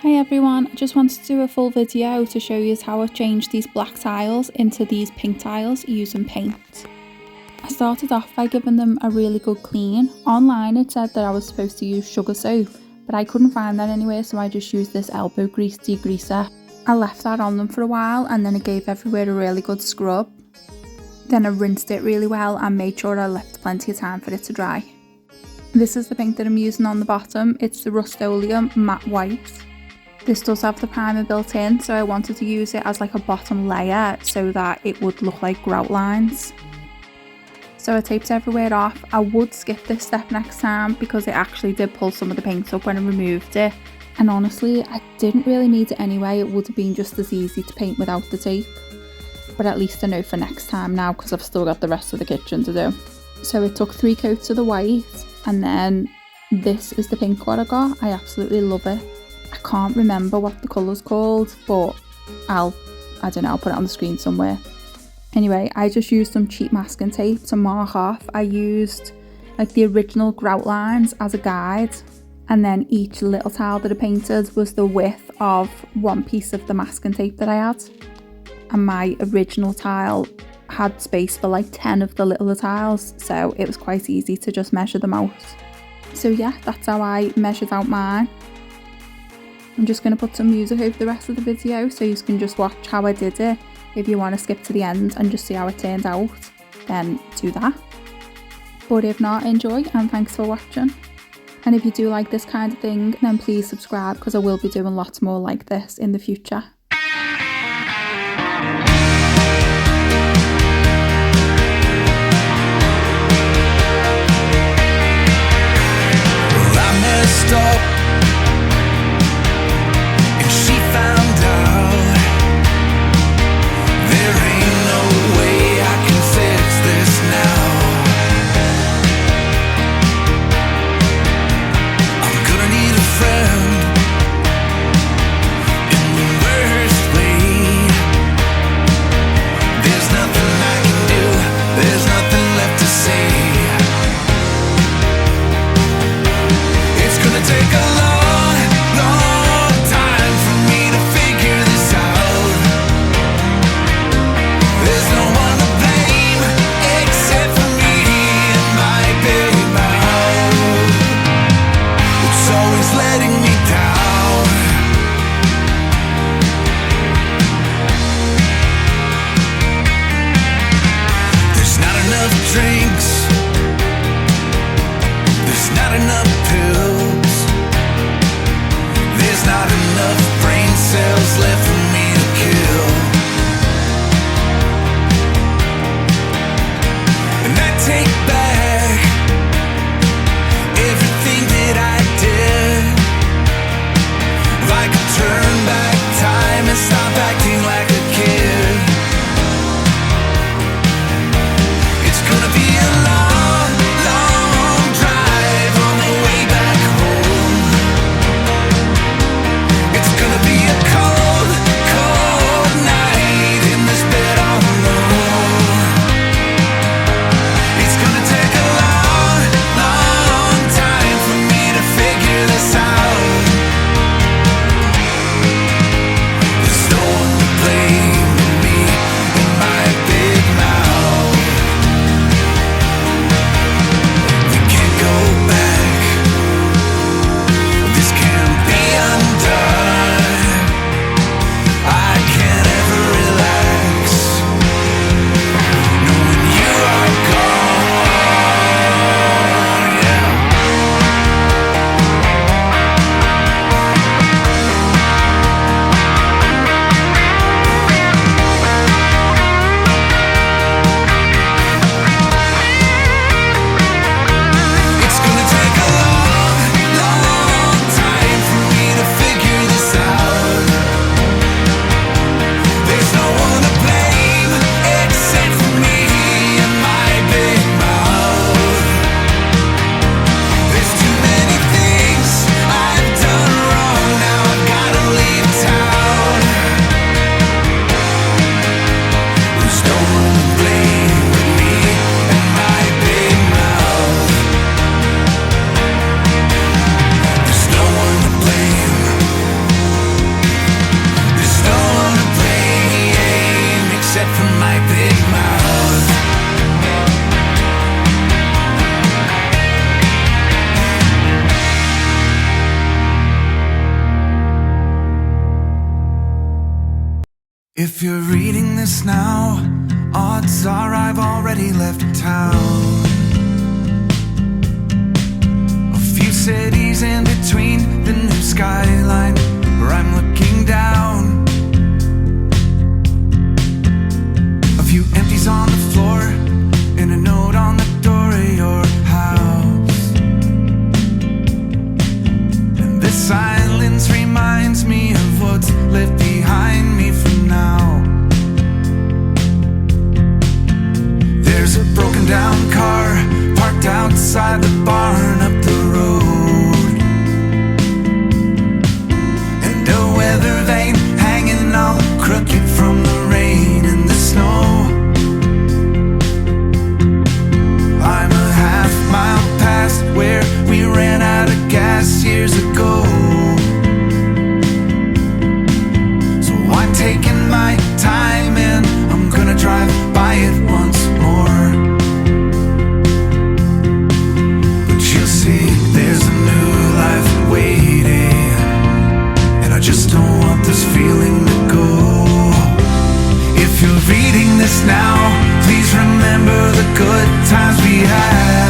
Hi everyone, I just wanted to do a full video to show you how I changed these black tiles into these pink tiles using paint. I started off by giving them a really good clean. Online it said that I was supposed to use sugar soap, but I couldn't find that anywhere, so I just used this elbow grease degreaser. I left that on them for a while and then I gave everywhere a really good scrub. Then I rinsed it really well and made sure I left plenty of time for it to dry. This is the pink that I'm using on the bottom. It's the Rust-Oleum Matte White. This does have the primer built in, so I wanted to use it as like a bottom layer so that it would look like grout lines. So I taped everywhere off. I would skip this step next time because it actually did pull some of the paint up when I removed it. And honestly, I didn't really need it anyway. It would have been just as easy to paint without the tape. But at least I know for next time now because I've still got the rest of the kitchen to do. So it took 3 coats of the white, and then this is the pink what I got. I absolutely love it. I can't remember what the colour's called, but I don't know, I'll put it on the screen somewhere. Anyway, I just used some cheap masking tape to mark off. I used like the original grout lines as a guide, and then each little tile that I painted was the width of one piece of the masking tape that I had. And my original tile had space for like 10 of the little tiles, so it was quite easy to just measure them out. So yeah, that's how I measured out mine. I'm just going to put some music over the rest of the video so you can just watch how I did it. If you want to skip to the end and just see how it turned out, then do that. But if not, enjoy and thanks for watching. And if you do like this kind of thing, then please subscribe because I will be doing lots more like this in the future. Well, I messed up. Friend in the world. If you're reading this now, odds are I've already left town. A few cities in between, the new skyline where I'm looking down. A few empties on the floor and a note on the door of your house. And this silence reminds me of what's left behind me for now. There's a broken down car parked outside the barn up the road, and a weather vane hanging all crooked from the rain and the snow. I'm a half-mile past where we ran out of gas years ago, so I'm taking my time and I'm gonna drive by it once more. But you'll see there's a new life waiting, and I just don't want this feeling to go. If you're reading this now, please remember the good times we had.